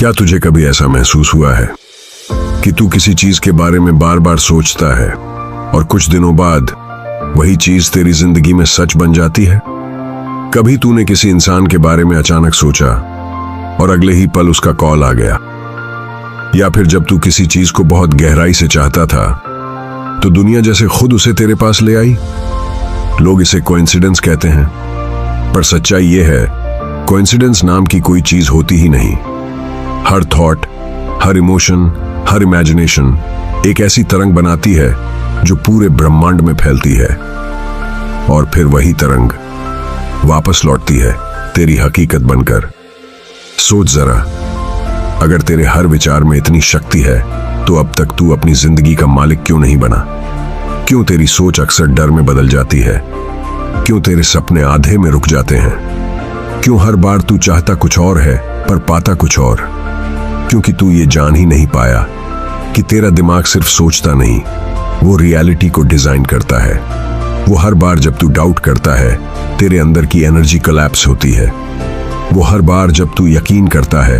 क्या तुझे कभी ऐसा महसूस हुआ है कि तू किसी चीज के बारे में बार बार सोचता है और कुछ दिनों बाद वही चीज तेरी जिंदगी में सच बन जाती है? कभी तूने किसी इंसान के बारे में अचानक सोचा और अगले ही पल उसका कॉल आ गया, या फिर जब तू किसी चीज को बहुत गहराई से चाहता था तो दुनिया जैसे खुद उसे तेरे पास ले आई। लोग इसे कोइंसिडेंस कहते हैं, पर सच्चाई यह है कोइंसिडेंस नाम की कोई चीज होती ही नहीं। हर थॉट, हर इमोशन, हर इमेजिनेशन एक ऐसी तरंग बनाती है जो पूरे ब्रह्मांड में फैलती है, और फिर वही तरंग वापस लौटती है तेरी हकीकत बनकर। सोच जरा, अगर तेरे हर विचार में इतनी शक्ति है तो अब तक तू अपनी जिंदगी का मालिक क्यों नहीं बना? क्यों तेरी सोच अक्सर डर में बदल जाती है? क्यों तेरे सपने आधे में रुक जाते हैं? क्यों हर बार तू चाहता कुछ और है पर पाता कुछ और? क्योंकि तू ये जान ही नहीं पाया कि तेरा दिमाग सिर्फ सोचता नहीं, वो रियलिटी को डिजाइन करता है। वो हर बार जब तू डाउट करता है तेरे अंदर की एनर्जी कोलैप्स होती है। वो हर बार जब तू यकीन करता है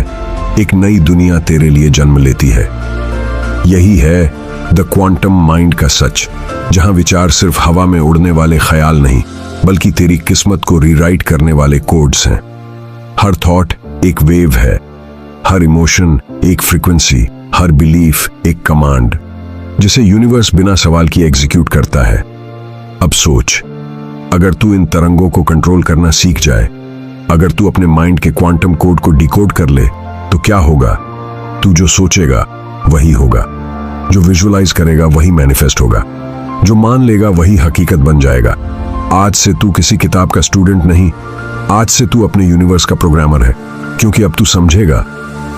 एक नई दुनिया तेरे लिए जन्म लेती है। यही है द क्वांटम माइंड का सच, जहां विचार सिर्फ हवा में उड़ने वाले ख्याल नहीं बल्कि तेरी किस्मत को रीराइट करने वाले कोड्स हैं। हर थॉट एक वेव है, हर इमोशन एक फ्रीक्वेंसी, हर बिलीफ एक कमांड जिसे यूनिवर्स बिना सवाल किए एग्जीक्यूट करता है। अब सोच, अगर तू इन तरंगों को कंट्रोल करना सीख जाए, अगर तू अपने माइंड के क्वांटम कोड को डिकोड कर ले, तो क्या होगा? तू जो सोचेगा वही होगा, जो विजुअलाइज करेगा वही मैनिफेस्ट होगा, जो मान लेगा वही हकीकत बन जाएगा। आज से तू किसी किताब का स्टूडेंट नहीं, आज से तू अपने यूनिवर्स का प्रोग्रामर है, क्योंकि अब तू समझेगा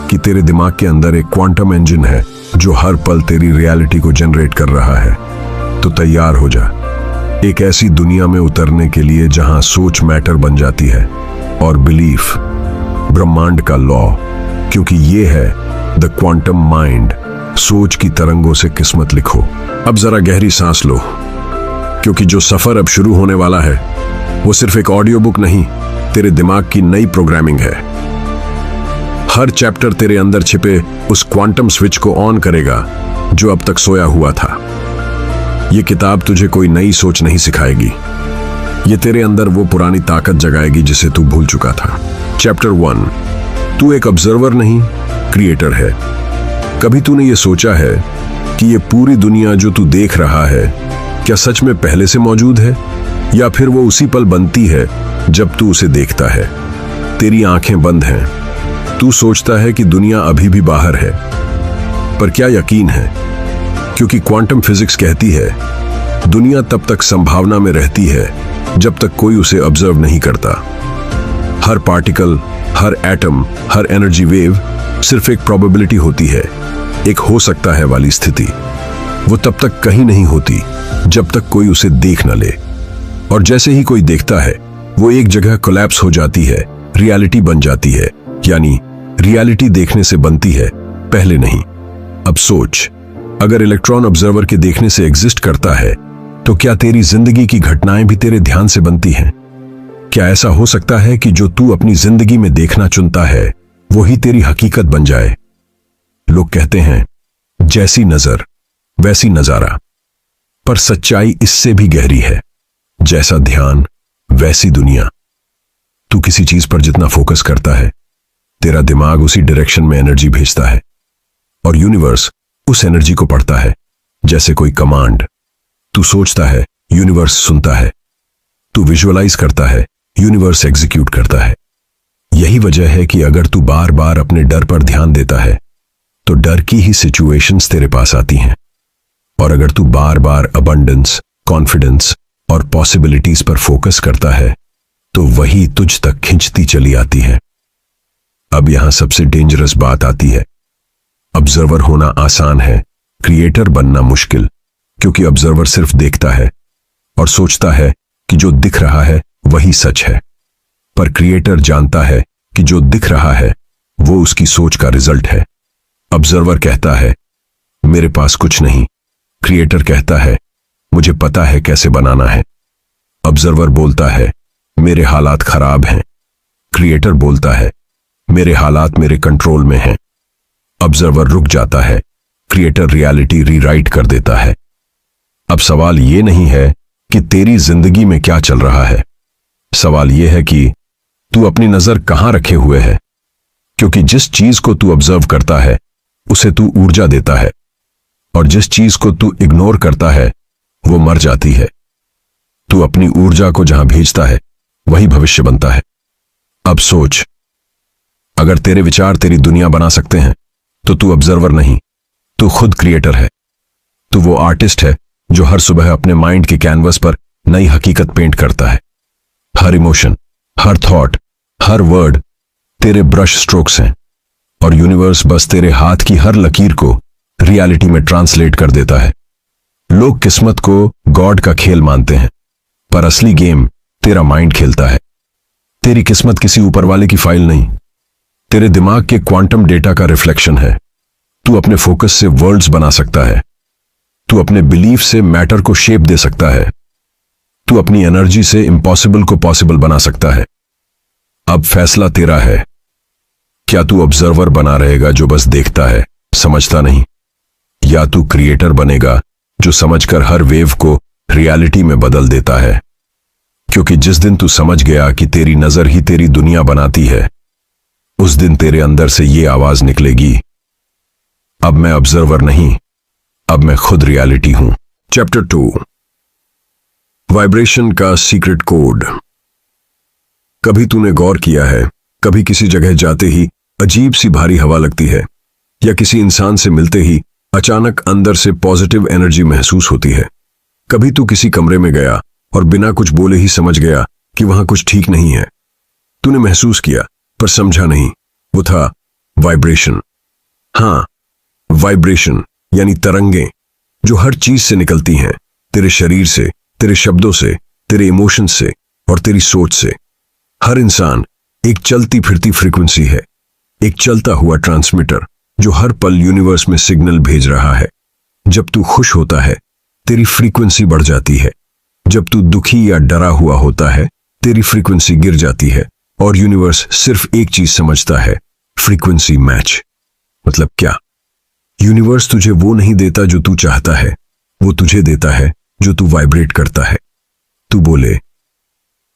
कि तेरे दिमाग के अंदर एक क्वांटम इंजन है जो हर पल तेरी रियलिटी को जनरेट कर रहा है। तो तैयार हो जा एक ऐसी दुनिया में उतरने के लिए जहां सोच मैटर बन जाती है और बिलीफ ब्रह्मांड का लॉ, क्योंकि ये है द क्वांटम माइंड। सोच की तरंगों से किस्मत लिखो। अब जरा गहरी सांस लो, क्योंकि जो सफर अब शुरू होने वाला है वो सिर्फ एक ऑडियो बुक नहीं, तेरे दिमाग की नई प्रोग्रामिंग है। हर चैप्टर तेरे अंदर छिपे उस क्वांटम स्विच को ऑन करेगा जो अब तक सोया हुआ था। यह किताब तुझे कोई नई सोच नहीं सिखाएगी, ये तेरे अंदर वो पुरानी ताकत जगाएगी जिसे तू भूल चुका था। चैप्टर 1, तू एक ऑब्जर्वर नहीं, क्रिएटर है। कभी तूने ये सोचा है कि ये पूरी दुनिया जो तू देख रहा है क्या सच में पहले से मौजूद है, या फिर वो उसी पल बनती है जब तू उसे देखता है? तेरी आंखें बंद हैं, तू सोचता है कि दुनिया अभी भी बाहर है, पर क्या यकीन है? क्योंकि क्वांटम फिजिक्स कहती है दुनिया तब तक संभावना में रहती है जब तक कोई उसे ऑब्जर्व नहीं करता। हर पार्टिकल, हर एटम, हर एनर्जी वेव सिर्फ एक प्रोबेबिलिटी होती है, एक हो सकता है वाली स्थिति। वो तब तक कहीं नहीं होती जब तक कोई उसे देख न ले, और जैसे ही कोई देखता है वो एक जगह कोलैप्स हो जाती है, रियलिटी बन जाती है। यानी रियलिटी देखने से बनती है, पहले नहीं। अब सोच, अगर इलेक्ट्रॉन ऑब्जर्वर के देखने से एग्जिस्ट करता है तो क्या तेरी जिंदगी की घटनाएं भी तेरे ध्यान से बनती हैं? क्या ऐसा हो सकता है कि जो तू अपनी जिंदगी में देखना चुनता है वही तेरी हकीकत बन जाए? लोग कहते हैं जैसी नजर वैसी नजारा, पर सच्चाई इससे भी गहरी है। जैसा ध्यान वैसी दुनिया। तू किसी चीज पर जितना फोकस करता है तेरा दिमाग उसी डायरेक्शन में एनर्जी भेजता है, और यूनिवर्स उस एनर्जी को पढ़ता है जैसे कोई कमांड। तू सोचता है, यूनिवर्स सुनता है। तू विजुअलाइज करता है, यूनिवर्स एग्जीक्यूट करता है। यही वजह है कि अगर तू बार बार अपने डर पर ध्यान देता है तो डर की ही सिचुएशंस तेरे पास आती हैं, और अगर तू बार बार अबंडेंस, कॉन्फिडेंस और पॉसिबिलिटीज पर फोकस करता है तो वही तुझ तक खिंचती चली आती है। अब यहां सबसे डेंजरस बात आती है। ऑब्जर्वर होना आसान है, क्रिएटर बनना मुश्किल, क्योंकि ऑब्जर्वर सिर्फ देखता है और सोचता है कि जो दिख रहा है वही सच है, पर क्रिएटर जानता है कि जो दिख रहा है वो उसकी सोच का रिजल्ट है। ऑब्जर्वर कहता है मेरे पास कुछ नहीं, क्रिएटर कहता है मुझे पता है कैसे बनाना है। ऑब्जर्वर बोलता है मेरे हालात खराब हैं, क्रिएटर बोलता है मेरे हालात मेरे कंट्रोल में हैं। ऑब्जर्वर रुक जाता है, क्रिएटर रियलिटी रीराइट कर देता है। अब सवाल यह नहीं है कि तेरी जिंदगी में क्या चल रहा है, सवाल यह है कि तू अपनी नजर कहां रखे हुए है। क्योंकि जिस चीज को तू ऑब्जर्व करता है उसे तू ऊर्जा देता है, और जिस चीज को तू इग्नोर करता है वो मर जाती है। तू अपनी ऊर्जा को जहां भेजता है वही भविष्य बनता है। अब सोच, अगर तेरे विचार तेरी दुनिया बना सकते हैं तो तू ऑब्जर्वर नहीं, तू खुद क्रिएटर है। तू वो आर्टिस्ट है जो हर सुबह अपने माइंड के कैनवस पर नई हकीकत पेंट करता है। हर इमोशन, हर थॉट, हर वर्ड तेरे ब्रश स्ट्रोक्स हैं, और यूनिवर्स बस तेरे हाथ की हर लकीर को रियलिटी में ट्रांसलेट कर देता है। लोग किस्मत को गॉड का खेल मानते हैं, पर असली गेम तेरा माइंड खेलता है। तेरी किस्मत किसी ऊपर वाले की फाइल नहीं, तेरे दिमाग के क्वांटम डेटा का रिफ्लेक्शन है। तू अपने फोकस से वर्ल्ड्स बना सकता है, तू अपने बिलीफ से मैटर को शेप दे सकता है, तू अपनी एनर्जी से इम्पॉसिबल को पॉसिबल बना सकता है। अब फैसला तेरा है, क्या तू ऑब्जर्वर बना रहेगा जो बस देखता है, समझता नहीं, या तू क्रिएटर बनेगा जो समझकर हर वेव को रियलिटी में बदल देता है। क्योंकि जिस दिन तू समझ गया कि तेरी नजर ही तेरी दुनिया बनाती है, उस दिन तेरे अंदर से ये आवाज निकलेगी, अब मैं ऑब्जर्वर नहीं, अब मैं खुद रियलिटी हूं। चैप्टर 2, वाइब्रेशन का सीक्रेट कोड। कभी तूने गौर किया है, कभी किसी जगह जाते ही अजीब सी भारी हवा लगती है, या किसी इंसान से मिलते ही अचानक अंदर से पॉजिटिव एनर्जी महसूस होती है। कभी तू किसी कमरे में गया और बिना कुछ बोले ही समझ गया कि वहां कुछ ठीक नहीं है। तूने महसूस किया पर समझा नहीं, वो था वाइब्रेशन। हां, वाइब्रेशन यानी तरंगें जो हर चीज से निकलती हैं, तेरे शरीर से, तेरे शब्दों से, तेरे इमोशंस से और तेरी सोच से। हर इंसान एक चलती फिरती फ्रीक्वेंसी है, एक चलता हुआ ट्रांसमीटर जो हर पल यूनिवर्स में सिग्नल भेज रहा है। जब तू खुश होता है तेरी फ्रीक्वेंसी बढ़ जाती है, जब तू दुखी या डरा हुआ होता है तेरी फ्रीक्वेंसी गिर जाती है, और यूनिवर्स सिर्फ एक चीज समझता है, फ्रीक्वेंसी मैच। मतलब क्या? यूनिवर्स तुझे वो नहीं देता जो तू चाहता है, वो तुझे देता है जो तू वाइब्रेट करता है। तू बोले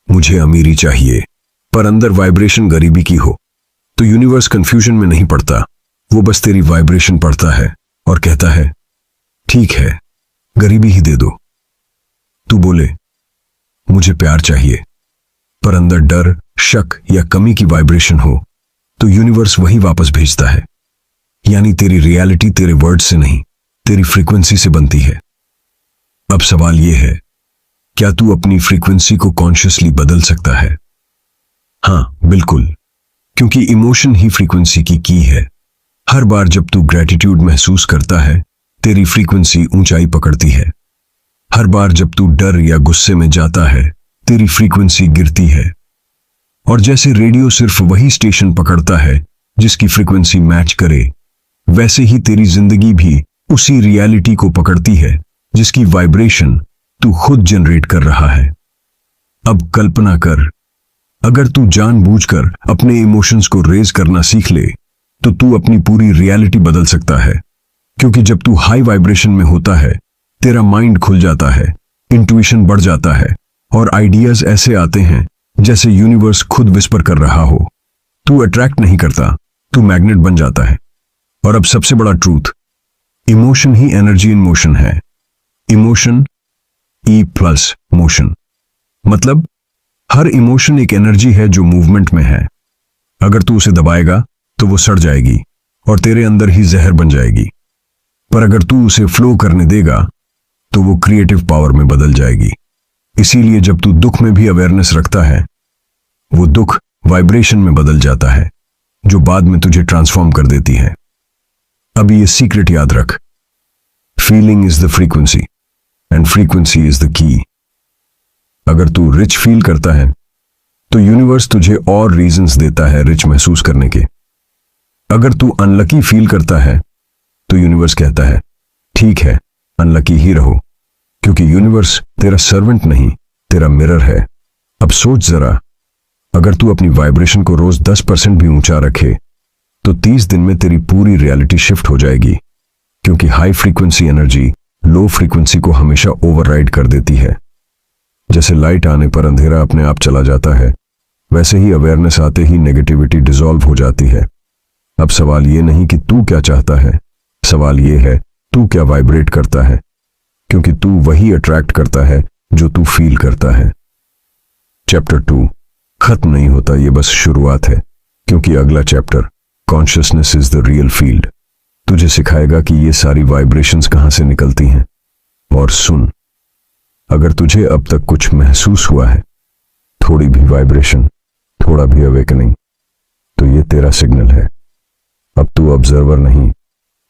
मुझे अमीरी चाहिए, पर अंदर वाइब्रेशन गरीबी की हो, तो यूनिवर्स कंफ्यूजन में नहीं पड़ता, वो बस तेरी वाइब्रेशन पढ़ता है और कहता है ठीक है, गरीबी ही दे दो। तू बोले मुझे प्यार चाहिए, पर अंदर डर, शक या कमी की वाइब्रेशन हो, तो यूनिवर्स वही वापस भेजता है। यानी तेरी रियलिटी तेरे वर्ड से नहीं, तेरी फ्रीक्वेंसी से बनती है। अब सवाल यह है, क्या तू अपनी फ्रीक्वेंसी को कॉन्शियसली बदल सकता है? हां, बिल्कुल, क्योंकि इमोशन ही फ्रीक्वेंसी की की है। हर बार जब तू ग्रेटिट्यूड महसूस करता है तेरी फ्रीक्वेंसी ऊंचाई पकड़ती है। हर बार जब तू डर या गुस्से में जाता है तेरी फ्रीक्वेंसी गिरती है। और जैसे रेडियो सिर्फ वही स्टेशन पकड़ता है जिसकी फ्रीक्वेंसी मैच करे, वैसे ही तेरी जिंदगी भी उसी रियलिटी को पकड़ती है जिसकी वाइब्रेशन तू खुद जनरेट कर रहा है। अब कल्पना कर, अगर तू जानबूझकर अपने इमोशंस को रेज करना सीख ले तो तू अपनी पूरी रियलिटी बदल सकता है। क्योंकि जब तू हाई वाइब्रेशन में होता है तेरा माइंड खुल जाता है, इंट्यूशन बढ़ जाता है, और आइडियाज ऐसे आते हैं जैसे यूनिवर्स खुद विस्पर कर रहा हो। तू अट्रैक्ट नहीं करता, तू मैग्नेट बन जाता है। और अब सबसे बड़ा truth, emotion he energy in motion है। इमोशन E+ मोशन, मतलब हर इमोशन एक एनर्जी है जो मूवमेंट में है। अगर तू उसे दबाएगा तो वो सड़ जाएगी और तेरे अंदर ही जहर बन जाएगी, पर अगर तू उसे फ्लो करने देगा तो वो क्रिएटिव पावर में बदल जाएगी। इसीलिए जब तू दुख में भी अवेयरनेस रखता है, वो दुख वाइब्रेशन में बदल जाता है जो बाद में तुझे ट्रांसफॉर्म कर देती है। अब ये सीक्रेट याद रख, feeling is the frequency and frequency is the key. अगर तू रिच फील करता है तो यूनिवर्स तुझे और रीजंस देता है रिच महसूस करने के। अगर तू अनलकी फील करता है तो यूनिवर्स कहता है ठीक है, अनलकी ही रहो, क्योंकि यूनिवर्स तेरा सर्वेंट नहीं, तेरा मिरर है। अब सोच जरा, अगर तू अपनी वाइब्रेशन को रोज 10% भी ऊंचा रखे तो 30 दिन में तेरी पूरी रियलिटी शिफ्ट हो जाएगी, क्योंकि high frequency energy low frequency को हमेशा ओवरराइड कर देती है। जैसे लाइट आने पर अंधेरा अपने आप चला जाता है, वैसे ही अवेयरनेस आते ही नेगेटिविटी डिसॉल्व हो जाती है। अब सवाल ये नहीं कि तू क्या चाहता है, सवाल ये है तू क्या वाइब्रेट करता है, क्योंकि तू वही अट्रैक्ट करता है जो तू फील करता है। चैप्टर 2 खत्म नहीं होता, ये बस शुरुआत है, क्योंकि अगला chapter consciousness is the real field तुझे सिखाएगा कि ये सारी वाइब्रेशंस कहां से निकलती हैं। और सुन, अगर तुझे अब तक कुछ महसूस हुआ है, थोड़ी भी वाइब्रेशन, थोड़ा भी अवेकनिंग, तो ये तेरा सिग्नल है। अब तू ऑब्जर्वर नहीं,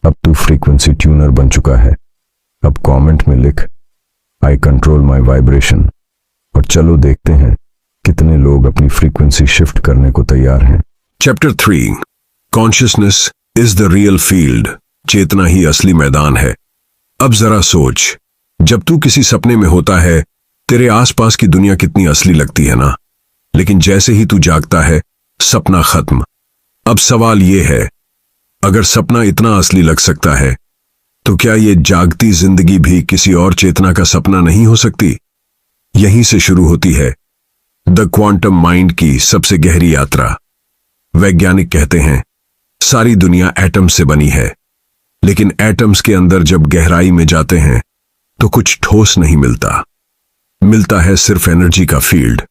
अब तू फ्रीक्वेंसी ट्यूनर बन चुका है। अब कमेंट में लिख आई कंट्रोल माई वाइब्रेशन, और चलो देखते हैं कितने लोग अपनी फ्रीक्वेंसी शिफ्ट करने को तैयार हैं। Chapter 3 consciousness is the real field चेतना ही असली मैदान है। अब जरा सोच, जब तू किसी सपने में होता है, तेरे आसपास की दुनिया कितनी असली लगती है ना, लेकिन जैसे ही तू जागता है, सपना खत्म। अब सवाल यह है, अगर सपना इतना असली लग सकता है, तो क्या ये जागती जिंदगी भी किसी और चेतना का सपना नहीं हो सकती? यहीं से शुरू होती है द क्वांटम माइंड की सबसे गहरी यात्रा। वैज्ञानिक कहते हैं सारी दुनिया एटम से बनी है, लेकिन एटम्स के अंदर जब गहराई में जाते हैं तो कुछ ठोस नहीं मिलता। मिलता है सिर्फ एनर्जी का फील्ड,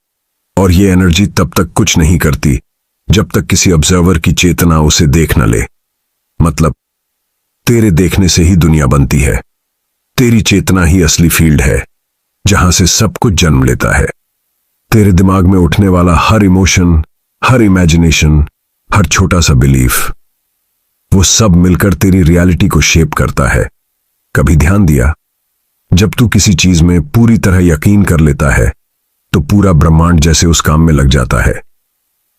और ये एनर्जी तब तक कुछ नहीं करती जब तक किसी ऑब्जर्वर की चेतना उसे देख न ले। मतलब तेरे देखने से ही दुनिया बनती है। तेरी चेतना ही असली फील्ड है, जहां से सब कुछ जन्म लेता है। तेरे दिमाग में उठने वाला हर इमोशन, हर इमेजिनेशन, हर छोटा सा बिलीफ, वो सब मिलकर तेरी रियलिटी को शेप करता है। कभी ध्यान दिया, जब तू किसी चीज में पूरी तरह यकीन कर लेता है, तो पूरा ब्रह्मांड जैसे उस काम में लग जाता है।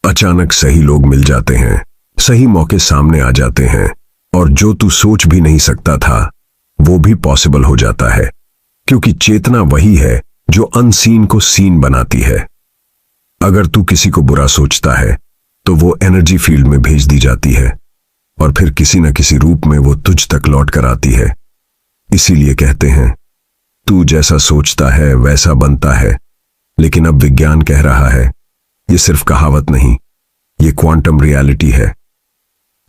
अचानक सही लोग मिल जाते हैं, सही मौके सामने आ जाते हैं, और जो तू सोच भी नहीं सकता था वो भी पॉसिबल हो जाता है, क्योंकि चेतना वही है जो अनसीन को सीन बनाती है। अगर तू किसी को बुरा सोचता है, तो वो एनर्जी फील्ड में भेज दी जाती है, और फिर किसी न किसी रूप में वो तुझ तक लौट कर आती है। इसीलिए कहते हैं तू जैसा सोचता है वैसा बनता है। लेकिन अब विज्ञान कह रहा है ये सिर्फ कहावत नहीं, ये क्वांटम रियलिटी है।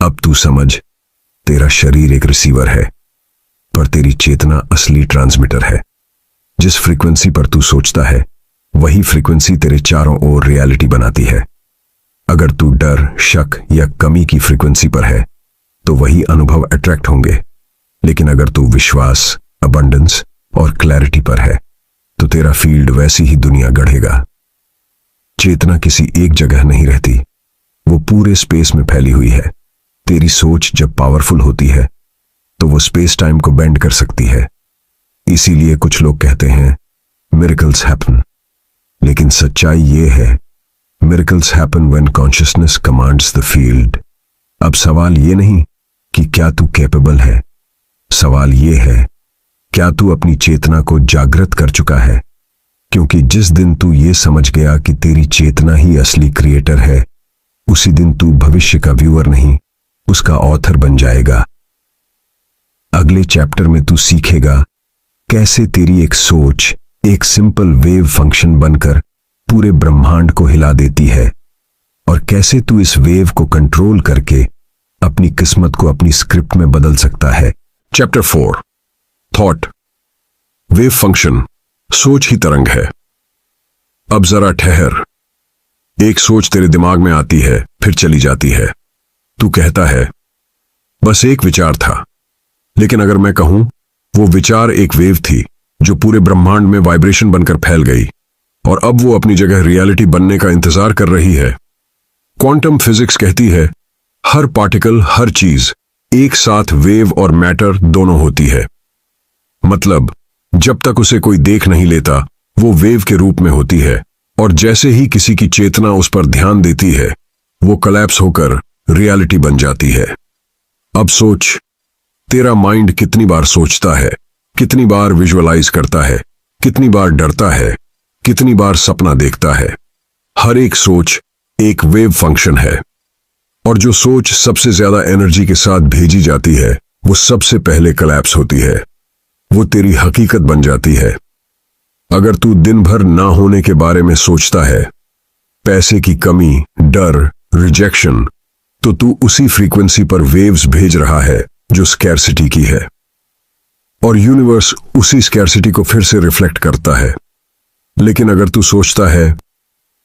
अब तू समझ, तेरा शरीर एक रिसीवर है, पर तेरी चेतना असली ट्रांसमीटर है। जिस फ्रीक्वेंसी पर तू सोचता है, वही फ्रीक्वेंसी तेरे चारों ओर रियलिटी बनाती है। अगर तू डर, शक या कमी की फ्रीक्वेंसी पर है, तो वही अनुभव अट्रैक्ट होंगे। लेकिन अगर तू विश्वास, अबंडेंस और क्लैरिटी पर है, तो तेरा फील्ड वैसी ही दुनिया गढ़ेगा। चेतना किसी एक जगह नहीं रहती, वो पूरे स्पेस में फैली हुई है। तेरी सोच जब पावरफुल होती है, तो वो स्पेस टाइम को बेंड कर सकती है। इसीलिए कुछ लोग कहते हैं मिरेकल्स हैपन, लेकिन सच्चाई ये है miracles happen when consciousness commands the field. अब सवाल ये नहीं कि क्या तू कैपेबल है, सवाल ये है क्या तू अपनी चेतना को जागृत कर चुका है। क्योंकि जिस दिन तू ये समझ गया कि तेरी चेतना ही असली क्रिएटर है, उसी दिन तू भविष्य का व्यूअर नहीं, उसका ऑथर बन जाएगा। अगले चैप्टर में तू सीखेगा कैसे तेरी एक सोच एक सिंपल वेव फंक्शन बनकर पूरे ब्रह्मांड को हिला देती है, और कैसे तू इस वेव को कंट्रोल करके अपनी किस्मत को अपनी स्क्रिप्ट में बदल सकता है। Chapter 4 thought. वेव फंक्शन सोच ही तरंग है। अब जरा ठहर। एक सोच तेरे दिमाग में आती है, फिर चली जाती है। तू कहता है बस एक विचार था, लेकिन अगर मैं कहूं वो विचार एक वेव थी जो पूरे ब्रह्मांड में वाइब्रेशन बनकर फैल गई, और अब वो अपनी जगह रियलिटी बनने का इंतजार कर रही है। क्वांटम फिजिक्स कहती है हर पार्टिकल, हर चीज एक साथ वेव और मैटर दोनों होती है। मतलब जब तक उसे कोई देख नहीं लेता, वो वेव के रूप में होती है, और जैसे ही किसी की चेतना उस पर ध्यान देती है, वो कोलैप्स होकर रियलिटी बन जाती है। अब सोच, तेरा माइंड कितनी बार सोचता है, कितनी बार विजुअलाइज करता है, कितनी बार डरता है, कितनी बार सपना देखता है। हर एक सोच एक वेव फंक्शन है। और जो सोच सबसे ज्यादा एनर्जी के साथ भेजी जाती है वो सबसे पहले कोलैप्स होती है। वो तेरी हकीकत बन जाती है। अगर तू दिन भर ना होने के बारे में सोचता है, पैसे की कमी, डर, रिजेक्शन, तो तू उसी फ्रीक्वेंसी पर वेव्स भेज रहा है जो स्कैर्सिटी की है, और यूनिवर्स उसी स्कैर्सिटी को फिर से रिफ्लेक्ट करता है। लेकिन अगर तू सोचता है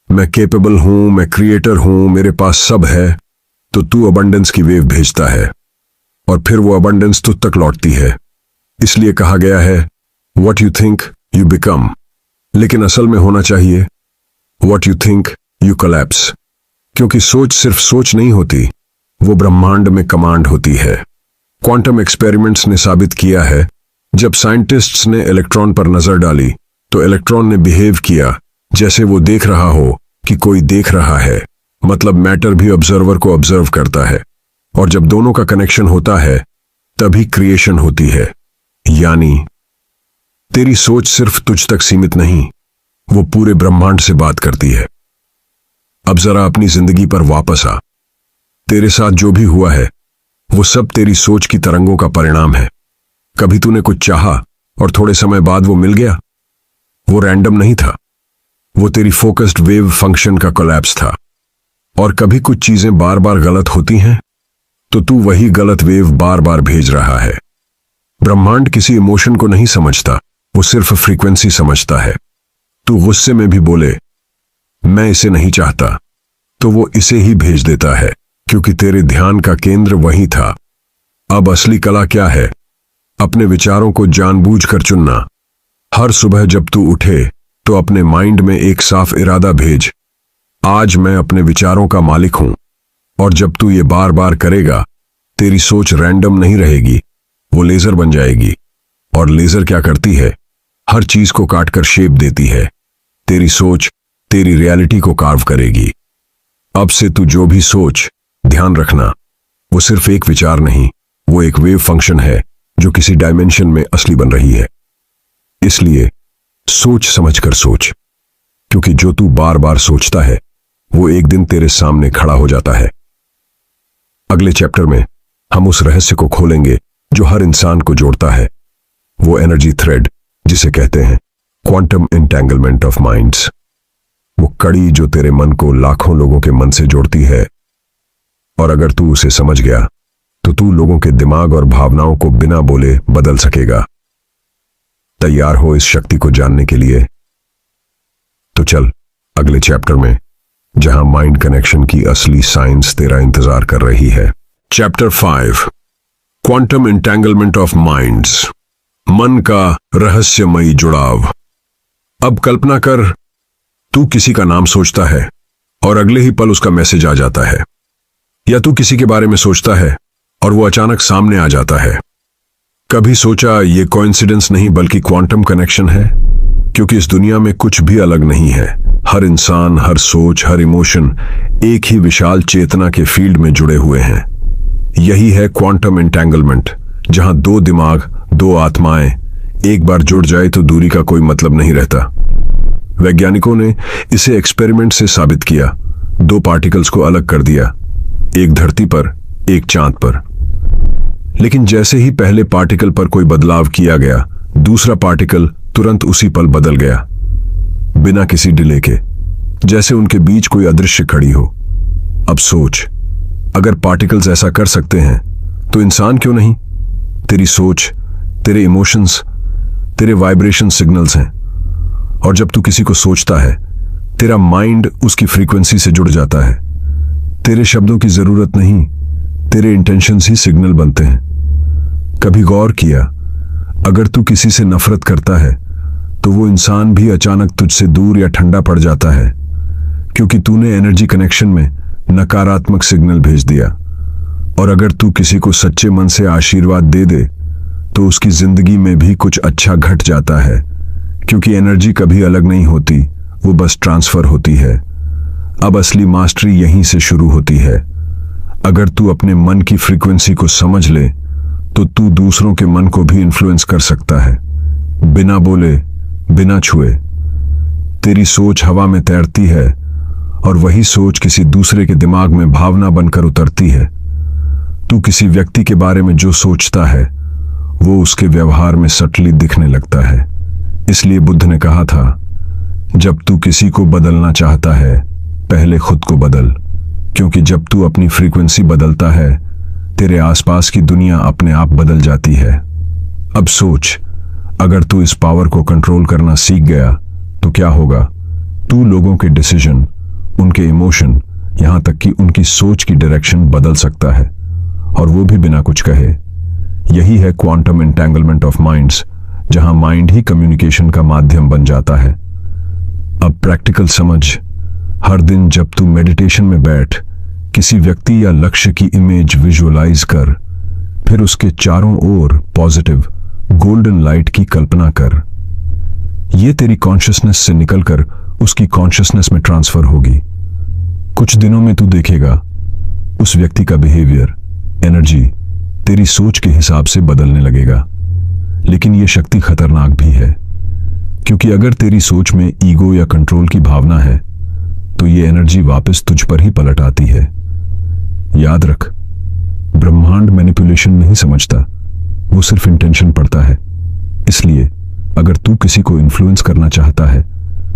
मैं कैपेबल हूं, मैं क्रिएटर हूं, मेरे पास सब है, तो तू अबंडेंस की वेव भेजता है और फिर वो अबंडेंस तुझ तक लौटती है। इसलिए कहा गया है what you think you become, लेकिन असल में होना चाहिए what you think you collapse, क्योंकि सोच सिर्फ सोच नहीं होती, वो ब्रह्मांड में कमांड होती है। क्वांटम एक्सपेरिमेंट्स ने साबित किया है, जब साइंटिस्ट्स ने इलेक्ट्रॉन पर नजर डाली तो इलेक्ट्रॉन ने बिहेव किया जैसे वो देख रहा हो कि कोई देख रहा है। मतलब मैटर भी ऑब्जर्वर को ऑब्जर्व करता है, और जब दोनों का कनेक्शन होता है तभी क्रिएशन होती है। यानी तेरी सोच सिर्फ तुझ तक सीमित नहीं, वो पूरे ब्रह्मांड से बात करती है। अब जरा अपनी जिंदगी पर वापस आ। तेरे साथ जो भी हुआ है वो सब तेरी सोच की तरंगों का परिणाम है। कभी तूने कुछ चाहा और थोड़े समय बाद वो मिल गया। वो रैंडम नहीं था, वो तेरी फोकस्ड वेव फंक्शन का कोलैप्स था। और कभी कुछ चीजें बार बार गलत होती हैं तो तू वही गलत वेव बार बार भेज रहा है। ब्रह्मांड किसी इमोशन को नहीं समझता, वो सिर्फ फ्रीक्वेंसी समझता है। तू गुस्से में भी बोले मैं इसे नहीं चाहता, तो वो इसे ही भेज देता है, क्योंकि तेरे ध्यान का केंद्र वही था। अब असली कला क्या है? अपने विचारों को जानबूझकर चुनना। हर सुबह जब तू उठे तो अपने माइंड में एक साफ इरादा भेज, आज मैं अपने विचारों का मालिक हूं। और जब तू ये बार बार करेगा, तेरी सोच रैंडम नहीं रहेगी, वो लेजर बन जाएगी। और लेजर क्या करती है? हर चीज को काटकर शेप देती है। तेरी सोच तेरी रियलिटी को कार्व करेगी। अब से तू जो भी सोच, ध्यान रखना, वो सिर्फ एक विचार नहीं, वो एक वेव फंक्शन है जो किसी डायमेंशन में असली बन रही है। इसलिए सोच समझकर सोच, क्योंकि जो तू बार बार सोचता है वो एक दिन तेरे सामने खड़ा हो जाता है। अगले चैप्टर में हम उस रहस्य को खोलेंगे जो हर इंसान को जोड़ता है, वो एनर्जी थ्रेड जिसे कहते हैं क्वांटम एंटेंगलमेंट ऑफ माइंड्स। वो कड़ी जो तेरे मन को लाखों लोगों के मन से जोड़ती है। और अगर तू उसे समझ गया तो तू लोगों के दिमाग और भावनाओं को बिना बोले बदल सकेगा। तैयार हो इस शक्ति को जानने के लिए? तो चल अगले चैप्टर में, जहां माइंड कनेक्शन की असली साइंस तेरा इंतजार कर रही है। Chapter 5, quantum entanglement of minds, मन का रहस्यमयी जुड़ाव। अब कल्पना कर, तू किसी का नाम सोचता है और अगले ही पल उसका मैसेज आ जाता है, या तू किसी के बारे में सोचता है और वो अचानक सामने आ जाता है। कभी सोचा ये कोइंसिडेंस नहीं बल्कि क्वांटम कनेक्शन है? क्योंकि इस दुनिया में कुछ भी अलग नहीं है। हर इंसान, हर सोच, हर इमोशन एक ही विशाल चेतना के फील्ड में जुड़े हुए हैं। यही है क्वांटम एंटेंगलमेंट, जहां दो दिमाग, दो आत्माएं एक बार जुड़ जाए तो दूरी का कोई मतलब नहीं रहता। वैज्ञानिकों ने इसे एक्सपेरिमेंट से साबित किया। दो पार्टिकल्स को अलग कर दिया, एक धरती पर, एक चांद पर। लेकिन जैसे ही पहले पार्टिकल पर कोई बदलाव किया गया, दूसरा पार्टिकल तुरंत उसी पल बदल गया, बिना किसी डिले के, जैसे उनके बीच कोई अदृश्य खड़ी हो। अब सोच, अगर पार्टिकल्स ऐसा कर सकते हैं तो इंसान क्यों नहीं? तेरी सोच, तेरे इमोशंस, तेरे वाइब्रेशन सिग्नल्स हैं। और जब तू किसी को सोचता है, तेरा माइंड उसकी फ्रीक्वेंसी से जुड़ जाता है। तेरे शब्दों की जरूरत नहीं, तेरे इंटेंशंस ही सिग्नल बनते हैं। कभी गौर किया, अगर तू किसी से नफरत करता है तो वो इंसान भी अचानक तुझसे दूर या ठंडा पड़ जाता है, क्योंकि तूने एनर्जी कनेक्शन में नकारात्मक सिग्नल भेज दिया। और अगर तू किसी को सच्चे मन से आशीर्वाद दे दे तो उसकी जिंदगी में भी कुछ अच्छा घट जाता है, क्योंकि एनर्जी कभी अलग नहीं होती, वो बस ट्रांसफर होती है। अब असली मास्टरी यहीं से शुरू होती है। अगर तू अपने मन की फ्रीक्वेंसी को समझ ले तो तू दूसरों के मन को भी इन्फ्लुएंस कर सकता है, बिना बोले, बिना छुए। तेरी सोच हवा में तैरती है और वही सोच किसी दूसरे के दिमाग में भावना बनकर उतरती है। तू किसी व्यक्ति के बारे में जो सोचता है वो उसके व्यवहार में सटली दिखने लगता है। इसलिए बुद्ध ने कहा था, जब तू किसी को बदलना चाहता है पहले खुद को बदल, क्योंकि जब तू अपनी फ्रीक्वेंसी बदलता है तेरे आसपास की दुनिया अपने आप बदल जाती है। अब सोच, अगर तू इस पावर को कंट्रोल करना सीख गया तो क्या होगा? तू लोगों के डिसीजन, उनके इमोशन, यहां तक कि उनकी सोच की डायरेक्शन बदल सकता है, और वो भी बिना कुछ कहे। यही है क्वांटम एंटेंगलमेंट ऑफ माइंड्स, जहां माइंड ही कम्युनिकेशन का माध्यम बन जाता है। अब प्रैक्टिकल समझ, हर दिन जब तू मेडिटेशन में बैठ, किसी व्यक्ति या लक्ष्य की इमेज विजुअलाइज कर, फिर उसके चारों ओर पॉजिटिव गोल्डन लाइट की कल्पना कर। यह तेरी कॉन्शियसनेस से निकलकर उसकी कॉन्शियसनेस में ट्रांसफर होगी। कुछ दिनों में तू देखेगा उस व्यक्ति का बिहेवियर, एनर्जी तेरी सोच के हिसाब से बदलने लगेगा। लेकिन यह शक्ति खतरनाक भी है, क्योंकि अगर तेरी सोच में ईगो या कंट्रोल की भावना है तो ये एनर्जी वापस तुझ पर ही पलट आती है। याद रख, ब्रह्मांड मैनिपुलेशन नहीं समझता, वो सिर्फ इंटेंशन पढ़ता है। इसलिए अगर तू किसी को इन्फ्लुएंस करना चाहता है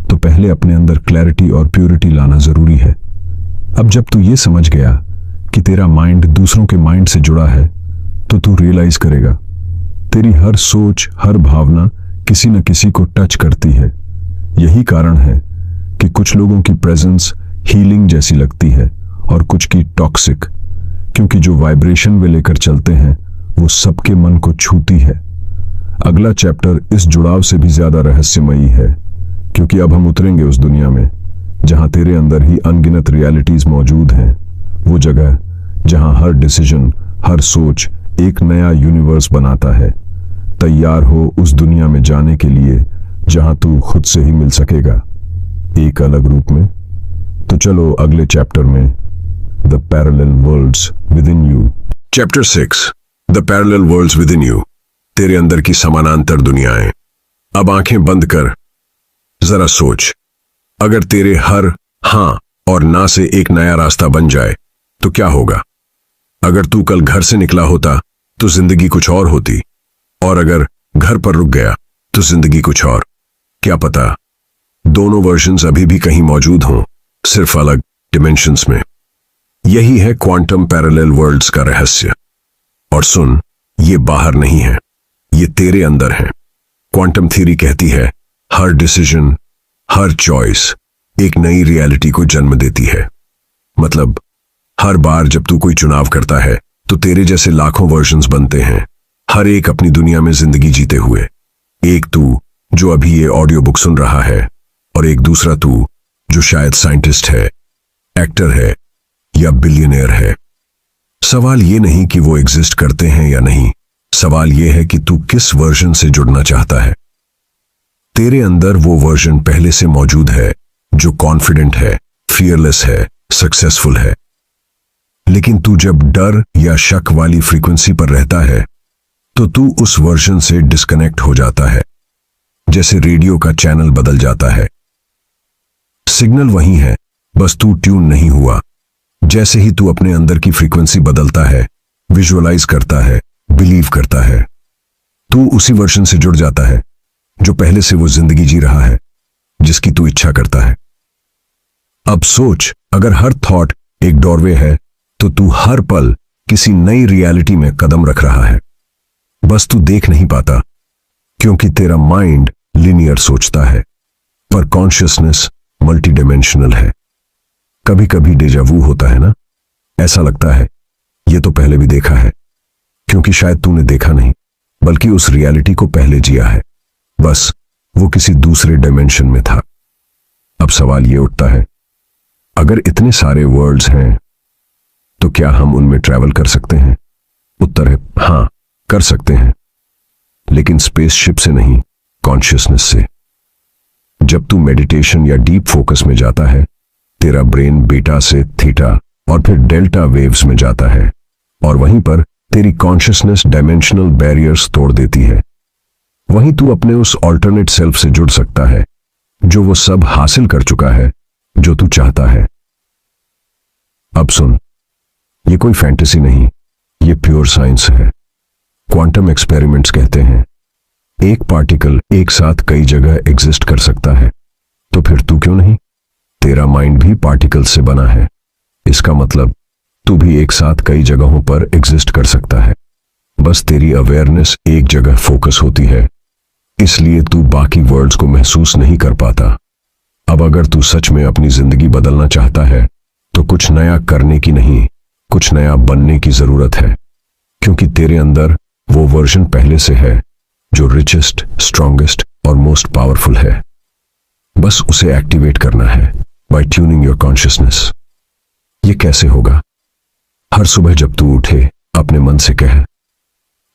तो पहले अपने अंदर क्लैरिटी और प्योरिटी लाना जरूरी है। अब जब तू ये समझ गया कि तेरा माइंड दूसरों के माइंड से जुड़ा है तो तू रियलाइज करेगा तेरी हर सोच, हर भावना किसी न किसी को टच करती है। यही कारण है कि कुछ लोगों की प्रेजेंस हीलिंग जैसी लगती है और कुछ की टॉक्सिक, क्योंकि जो वाइब्रेशन वे लेकर चलते हैं वो सबके मन को छूती है। अगला चैप्टर इस जुड़ाव से भी ज्यादा रहस्यमयी है, क्योंकि अब हम उतरेंगे उस दुनिया में जहां तेरे अंदर ही अनगिनत रियलिटीज मौजूद हैं। वो जगह जहां हर डिसीजन, हर सोच एक नया यूनिवर्स बनाता है। तैयार हो उस दुनिया में जाने के लिए जहां तू खुद से ही मिल सकेगा, एक अलग रूप में। तो चलो अगले चैप्टर में, the parallel worlds within you. Chapter 6, the parallel worlds within you, तेरे अंदर की समानांतर दुनियाएं। अब आंखें बंद कर, जरा सोच, अगर तेरे हर हां और ना से एक नया रास्ता बन जाए तो क्या होगा? अगर तू कल घर से निकला होता तो जिंदगी कुछ और होती, और अगर घर पर रुक गया तो जिंदगी कुछ और। क्या पता दोनों वर्जन्स अभी भी कहीं मौजूद हों, सिर्फ अलग डिमेंशंस में। यही है क्वांटम पैरेलल वर्ल्ड्स का रहस्य। और सुन, ये बाहर नहीं है, ये तेरे अंदर है। क्वांटम थ्योरी कहती है हर डिसीजन, हर चॉइस एक नई रियलिटी को जन्म देती है। मतलब हर बार जब तू कोई चुनाव करता है तो तेरे जैसे लाखों वर्जन्स बनते हैं, हर एक अपनी दुनिया में जिंदगी जीते हुए। एक तू जो अभी ये ऑडियो बुक सुन रहा है, और एक दूसरा तू जो शायद साइंटिस्ट है, एक्टर है या बिलियनियर है। सवाल ये नहीं कि वो एग्जिस्ट करते हैं या नहीं, सवाल ये है कि तू किस वर्जन से जुड़ना चाहता है। तेरे अंदर वो वर्जन पहले से मौजूद है जो कॉन्फिडेंट है, फियरलेस है, सक्सेसफुल है। लेकिन तू जब डर या शक वाली फ्रीक्वेंसी पर रहता है तो तू उस वर्जन से डिस्कनेक्ट हो जाता है, जैसे रेडियो का चैनल बदल जाता है। सिग्नल वही है, बस तू ट्यून नहीं हुआ। जैसे ही तू अपने अंदर की फ्रीक्वेंसी बदलता है, विजुअलाइज करता है, बिलीव करता है, तू उसी वर्जन से जुड़ जाता है जो पहले से वो जिंदगी जी रहा है जिसकी तू इच्छा करता है। अब सोच, अगर हर थॉट एक डोरवे है तो तू हर पल किसी नई रियलिटी में कदम रख रहा है। बस तू देख नहीं पाता, क्योंकि तेरा माइंड लिनियर सोचता है, पर कॉन्शियसनेस मल्टी डायमेंशनल है। कभी कभी डेजावू होता है ना, ऐसा लगता है ये तो पहले भी देखा है, क्योंकि शायद तूने देखा नहीं बल्कि उस रियलिटी को पहले जिया है, बस वो किसी दूसरे डायमेंशन में था। अब सवाल ये उठता है, अगर इतने सारे वर्ल्ड्स हैं तो क्या हम उनमें ट्रैवल कर सकते हैं? उत्तर है हां, कर सकते हैं, लेकिन स्पेसशिप से नहीं, कॉन्शियसनेस से। जब तू मेडिटेशन या डीप फोकस में जाता है, तेरा ब्रेन बीटा से थीटा और फिर डेल्टा वेव्स में जाता है, और वहीं पर तेरी कॉन्शियसनेस डायमेंशनल बैरियर्स तोड़ देती है। वहीं तू अपने उस ऑल्टरनेट सेल्फ से जुड़ सकता है जो वो सब हासिल कर चुका है जो तू चाहता है। अब सुन, ये कोई फैंटेसी नहीं, ये प्योर साइंस है। क्वांटम एक्सपेरिमेंट्स कहते हैं एक पार्टिकल एक साथ कई जगह एग्जिस्ट कर सकता है, तो फिर तू क्यों नहीं? तेरा माइंड भी पार्टिकल से बना है। इसका मतलब तू भी एक साथ कई जगहों पर एग्जिस्ट कर सकता है। बस तेरी अवेयरनेस एक जगह फोकस होती है, इसलिए तू बाकी वर्ल्ड्स को महसूस नहीं कर पाता। अब अगर तू सच में अपनी जिंदगी बदलना चाहता है तो कुछ नया करने की नहीं, कुछ नया बनने की जरूरत है, क्योंकि तेरे अंदर वो वर्जन पहले से है जो रिचेस्ट, स्ट्रॉन्गेस्ट और मोस्ट पावरफुल है। बस उसे एक्टिवेट करना है बाय ट्यूनिंग योर कॉन्शियसनेस। ये कैसे होगा? हर सुबह जब तू उठे अपने मन से कह,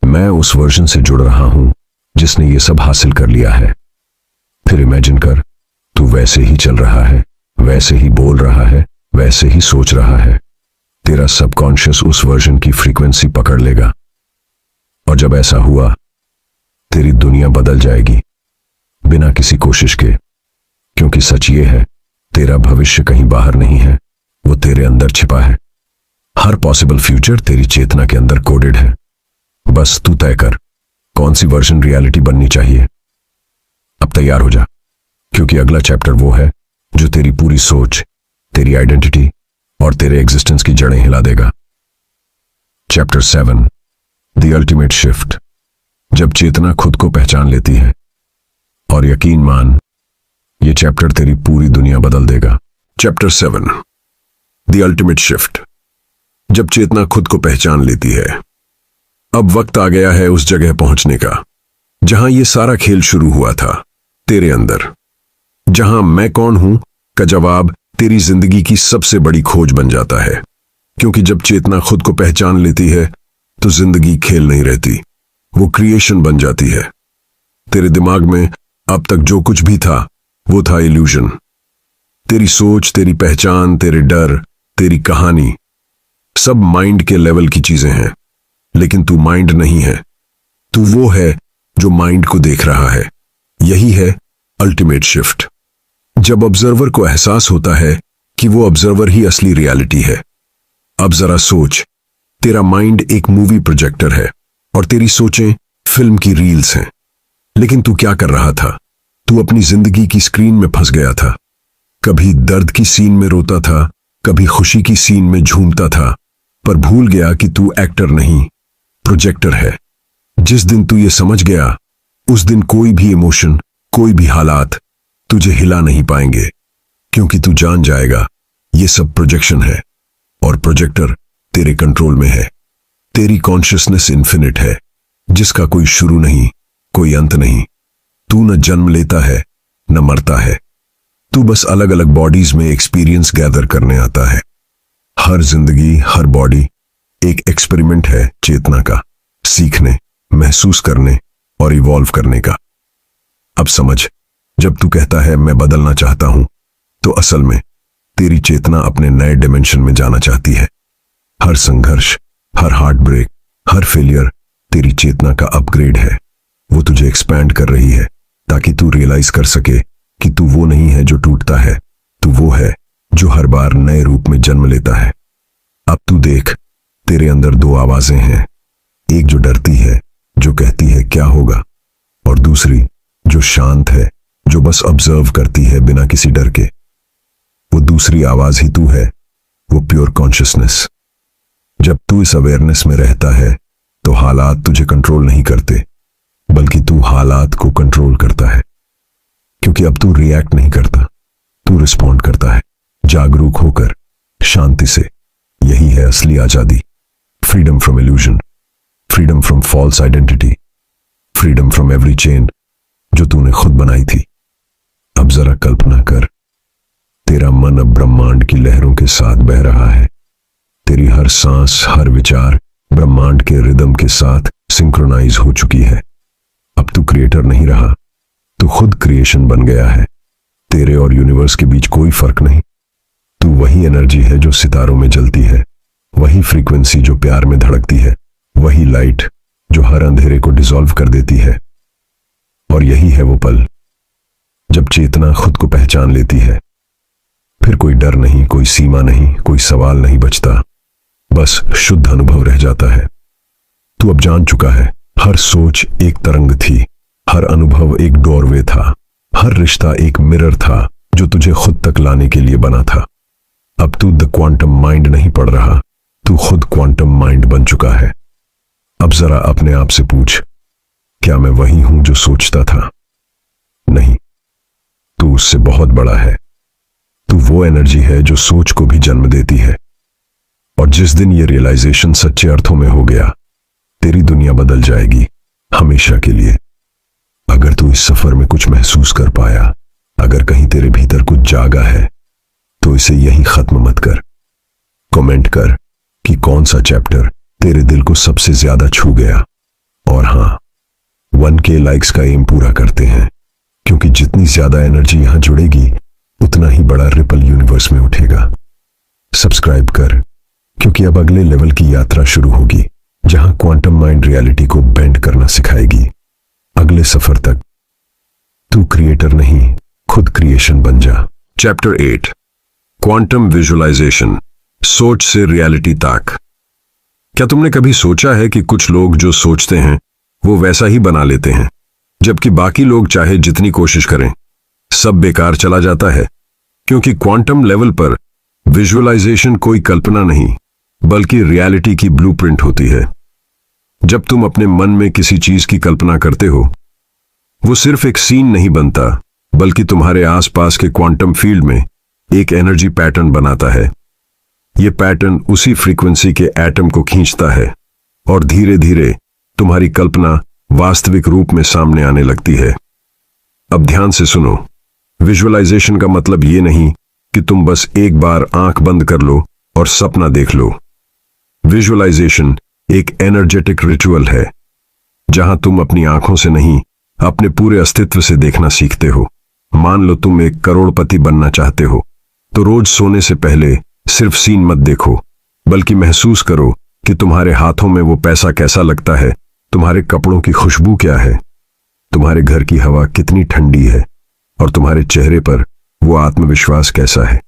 मैं उस वर्जन से जुड़ रहा हूं जिसने ये सब हासिल कर लिया है। फिर इमेजिन कर तू वैसे ही चल रहा है, वैसे ही बोल रहा है, वैसे ही सोच रहा है। तेरा सबकॉन्शियस उस वर्जन की फ्रीक्वेंसी पकड़ लेगा, और जब ऐसा हुआ तेरी दुनिया बदल जाएगी बिना किसी कोशिश के। क्योंकि सच ये है, तेरा भविष्य कहीं बाहर नहीं है, वो तेरे अंदर छिपा है। हर पॉसिबल फ्यूचर तेरी चेतना के अंदर कोडेड है। बस तू तय कर कौन सी वर्जन रियलिटी बननी चाहिए। अब तैयार हो जा, क्योंकि अगला चैप्टर वो है जो तेरी पूरी सोच, तेरी आइडेंटिटी और तेरे एग्जिस्टेंस की जड़ें हिला देगा। Chapter 7, the ultimate shift. जब चेतना खुद को पहचान लेती है, और यकीन मान, ये चैप्टर तेरी पूरी दुनिया बदल देगा। Chapter 7, the ultimate shift. जब चेतना खुद को पहचान लेती है, अब वक्त आ गया है उस जगह पहुंचने का जहां यह सारा खेल शुरू हुआ था, तेरे अंदर। जहां मैं कौन हूं का जवाब तेरी जिंदगी की सबसे बड़ी खोज बन जाता है। क्योंकि जब चेतना खुद को पहचान लेती है तो जिंदगी खेल नहीं रहती, वो क्रिएशन बन जाती है। तेरे दिमाग में अब तक जो कुछ भी था वो था इल्यूजन। तेरी सोच, तेरी पहचान, तेरे डर, तेरी कहानी, सब माइंड के लेवल की चीजें हैं। लेकिन तू माइंड नहीं है, तू वो है जो माइंड को देख रहा है। यही है अल्टीमेट शिफ्ट। जब ऑब्जर्वर को एहसास होता है कि वो ऑब्जर्वर ही असली रियलिटी है। अब जरा सोच, तेरा माइंड एक मूवी प्रोजेक्टर है और तेरी सोचें फिल्म की रील्स हैं। लेकिन तू क्या कर रहा था? तू अपनी जिंदगी की स्क्रीन में फंस गया था। कभी दर्द की सीन में रोता था, कभी खुशी की सीन में झूमता था, पर भूल गया कि तू एक्टर नहीं, प्रोजेक्टर है। जिस दिन तू ये समझ गया, उस दिन कोई भी इमोशन, कोई भी हालात तुझे हिला नहीं पाएंगे, क्योंकि तू जान जाएगा ये सब प्रोजेक्शन है और प्रोजेक्टर तेरे कंट्रोल में है। तेरी कॉन्शियसनेस इन्फिनिट है, जिसका कोई शुरू नहीं, कोई अंत नहीं। तू न जन्म लेता है न मरता है, तू बस अलग अलग बॉडीज में एक्सपीरियंस गैदर करने आता है। हर जिंदगी, हर बॉडी एक एक्सपेरिमेंट है चेतना का, सीखने, महसूस करने और इवॉल्व करने का। अब समझ, जब तू कहता है मैं बदलना चाहता हूं, तो असल में तेरी चेतना अपने नए डिमेंशन में जाना चाहती है। हर संघर्ष, हर हार्ट ब्रेक, हर फेलियर तेरी चेतना का अपग्रेड है। वो तुझे एक्सपैंड कर रही है ताकि तू रियलाइज कर सके कि तू वो नहीं है जो टूटता है, तू वो है जो हर बार नए रूप में जन्म लेता है। अब तू देख, तेरे अंदर दो आवाजें हैं, एक जो डरती है, जो कहती है क्या होगा, और दूसरी जो शांत है, जो बस ऑब्जर्व करती है बिना किसी डर के। वो दूसरी आवाज ही तू है, वो प्योर कॉन्शियसनेस। जब तू इस अवेयरनेस में रहता है तो हालात तुझे कंट्रोल नहीं करते, बल्कि तू हालात को कंट्रोल करता है। क्योंकि अब तू रिएक्ट नहीं करता, तू रिस्पॉन्ड करता है, जागरूक होकर, शांति से। यही है असली आजादी। Freedom from illusion, freedom from false identity, freedom from every chain जो तूने खुद बनाई थी। अब जरा कल्पना कर, तेरा मन अब ब्रह्मांड की लहरों के साथ बह रहा है। तेरी हर सांस, हर विचार ब्रह्मांड के रिदम के साथ सिंक्रोनाइज हो चुकी है। अब तू क्रिएटर नहीं रहा, तू खुद क्रिएशन बन गया है। तेरे और यूनिवर्स के बीच कोई फर्क नहीं। तू वही एनर्जी है जो सितारों में जलती है, वही फ्रीक्वेंसी जो प्यार में धड़कती है, वही लाइट जो हर अंधेरे को डिसॉल्व कर देती है। और यही है वो पल जब चेतना खुद को पहचान लेती है। फिर कोई डर नहीं, कोई सीमा नहीं, कोई सवाल नहीं बचता, बस शुद्ध अनुभव रह जाता है। तू अब जान चुका है, हर सोच एक तरंग थी, हर अनुभव एक डोरवे था, हर रिश्ता एक मिरर था जो तुझे खुद तक लाने के लिए बना था। अब तू द क्वांटम माइंड नहीं पढ़ रहा, तू खुद क्वांटम माइंड बन चुका है। अब जरा अपने आप से पूछ, क्या मैं वही हूं जो सोचता था? नहीं, तू उससे बहुत बड़ा है। तू वो एनर्जी है जो सोच को भी जन्म देती है। और जिस दिन ये रियलाइजेशन सच्चे अर्थों में हो गया, तेरी दुनिया बदल जाएगी, हमेशा के लिए। अगर तू इस सफर में कुछ महसूस कर पाया, अगर कहीं तेरे भीतर कुछ जागा है, तो इसे यहीं खत्म मत कर। कमेंट कर कि कौन सा चैप्टर तेरे दिल को सबसे ज्यादा छू गया। और हां, 1K लाइक्स का एम पूरा करते हैं, क्योंकि जितनी ज्यादा एनर्जी यहां जुड़ेगी, उतना ही बड़ा रिपल यूनिवर्स में उठेगा। सब्सक्राइब कर, क्योंकि अब अगले लेवल की यात्रा शुरू होगी, जहां क्वांटम माइंड रियलिटी को बेंड करना सिखाएगी। अगले सफर तक तू क्रिएटर नहीं, खुद क्रिएशन बन जा। चैप्टर 8, क्वांटम विजुअलाइजेशन, सोच से रियलिटी तक। क्या तुमने कभी सोचा है कि कुछ लोग जो सोचते हैं वो वैसा ही बना लेते हैं, जबकि बाकी लोग चाहे जितनी कोशिश करें, सब बेकार चला जाता है? क्योंकि क्वांटम लेवल पर विजुअलाइजेशन कोई कल्पना नहीं, बल्कि रियलिटी की ब्लूप्रिंट होती है। जब तुम अपने मन में किसी चीज की कल्पना करते हो, वो सिर्फ एक सीन नहीं बनता, बल्कि तुम्हारे आसपास के क्वांटम फील्ड में एक एनर्जी पैटर्न बनाता है। यह पैटर्न उसी फ्रीक्वेंसी के एटम को खींचता है और धीरे धीरे तुम्हारी कल्पना वास्तविक रूप में सामने आने लगती है। अब ध्यान से सुनो, विजुअलाइजेशन का मतलब यह नहीं कि तुम बस एक बार आंख बंद कर लो और सपना देख लो। विजुअलाइजेशन एक एनर्जेटिक रिचुअल है, जहां तुम अपनी आंखों से नहीं, अपने पूरे अस्तित्व से देखना सीखते हो। मान लो तुम एक करोड़पति बनना चाहते हो, तो रोज सोने से पहले सिर्फ सीन मत देखो, बल्कि महसूस करो कि तुम्हारे हाथों में वो पैसा कैसा लगता है, तुम्हारे कपड़ों की खुशबू क्या है, तुम्हारे घर की हवा कितनी ठंडी है, और तुम्हारे चेहरे पर वो आत्मविश्वास कैसा है।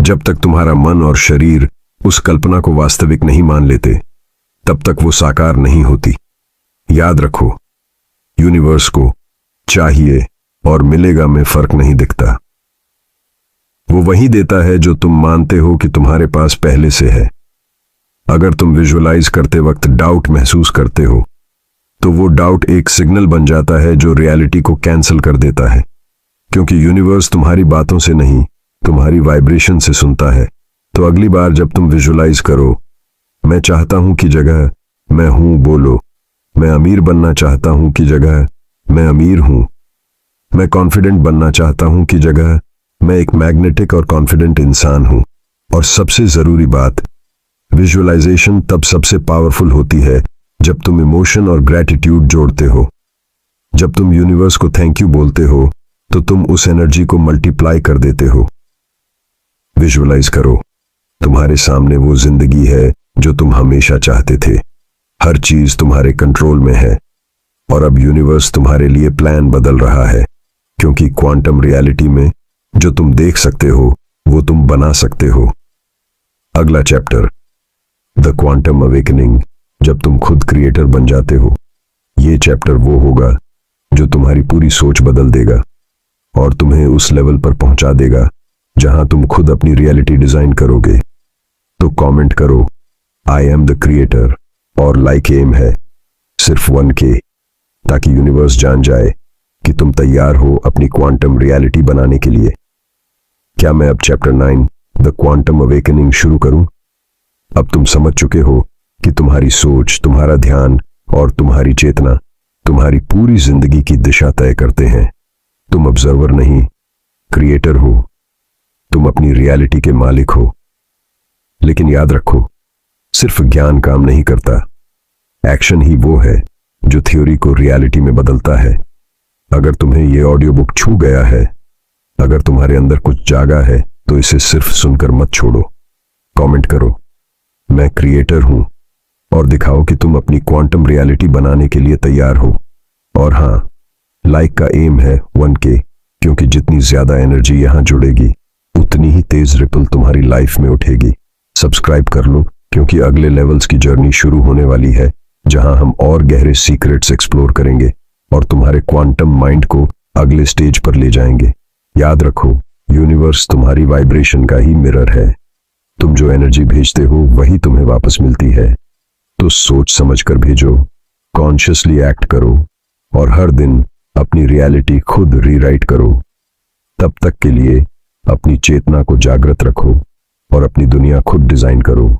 जब तक तुम्हारा मन और शरीर उस कल्पना को वास्तविक नहीं मान लेते, तब तक वो साकार नहीं होती। याद रखो, यूनिवर्स को चाहिए और मिलेगा में फर्क नहीं दिखता। वो वही देता है जो तुम मानते हो कि तुम्हारे पास पहले से है। अगर तुम विजुअलाइज करते वक्त डाउट महसूस करते हो, तो वो डाउट एक सिग्नल बन जाता है जो रियलिटी को कैंसिल कर देता है। क्योंकि यूनिवर्स तुम्हारी बातों से नहीं, तुम्हारी वाइब्रेशन से सुनता है। तो अगली बार जब तुम विजुअलाइज करो, मैं चाहता हूं की जगह मैं हूं बोलो, मैं अमीर बनना चाहता हूं की जगह मैं अमीर हूं, मैं कॉन्फिडेंट बनना चाहता हूं की जगह मैं एक मैग्नेटिक और कॉन्फिडेंट इंसान हूं। और सबसे जरूरी बात, विजुअलाइजेशन तब सबसे पावरफुल होती है जब तुम इमोशन और ग्रैटिट्यूड जोड़ते हो। जब तुम यूनिवर्स को थैंक यू बोलते हो, तो तुम उस एनर्जी को मल्टीप्लाई कर देते हो। विजुअलाइज करो, तुम्हारे सामने वो जिंदगी है जो तुम हमेशा चाहते थे। हर चीज तुम्हारे कंट्रोल में है, और अब यूनिवर्स तुम्हारे लिए प्लान बदल रहा है, क्योंकि क्वांटम रियलिटी में जो तुम देख सकते हो, वो तुम बना सकते हो। अगला चैप्टर, द क्वांटम अवेकनिंग, जब तुम खुद क्रिएटर बन जाते हो। ये चैप्टर वो होगा जो तुम्हारी पूरी सोच बदल देगा और तुम्हें उस लेवल पर पहुंचा देगा जहां तुम खुद अपनी रियलिटी डिजाइन करोगे। तो कमेंट करो, आई एम द क्रिएटर, और लाइक एम है सिर्फ 1K, ताकि यूनिवर्स जान जाए कि तुम तैयार हो अपनी क्वांटम रियलिटी बनाने के लिए। क्या मैं अब चैप्टर 9, द क्वांटम अवेकनिंग शुरू करूं? अब तुम समझ चुके हो कि तुम्हारी सोच, तुम्हारा ध्यान और तुम्हारी चेतना तुम्हारी पूरी जिंदगी की दिशा तय करते हैं। तुम ऑब्जर्वर नहीं, क्रिएटर हो। तुम अपनी रियलिटी के मालिक हो। लेकिन याद रखो, सिर्फ ज्ञान काम नहीं करता, एक्शन ही वो है जो थ्योरी को रियलिटी में बदलता है। अगर तुम्हें यह ऑडियो बुक छू गया है, अगर तुम्हारे अंदर कुछ जागा है, तो इसे सिर्फ सुनकर मत छोड़ो। कमेंट करो, मैं क्रिएटर हूं, और दिखाओ कि तुम अपनी क्वांटम रियलिटी बनाने के लिए तैयार हो। और हां, लाइक का एम है 1K, क्योंकि जितनी ज्यादा एनर्जी यहां जुड़ेगी, उतनी ही तेज रिपल तुम्हारी लाइफ में उठेगी। सब्सक्राइब कर लो, क्योंकि अगले लेवल्स की जर्नी शुरू होने वाली है, जहां हम और गहरे सीक्रेट्स एक्सप्लोर करेंगे और तुम्हारे क्वांटम माइंड को अगले स्टेज पर ले जाएंगे। याद रखो, यूनिवर्स तुम्हारी वाइब्रेशन का ही मिरर है। तुम जो एनर्जी भेजते हो वही तुम्हें वापस मिलती है। तो सोच समझकर भेजो, कॉन्शियसली एक्ट करो और हर दिन अपनी रियलिटी खुद रीराइट करो। तब तक के लिए अपनी चेतना को जागृत रखो और अपनी दुनिया खुद डिजाइन करो।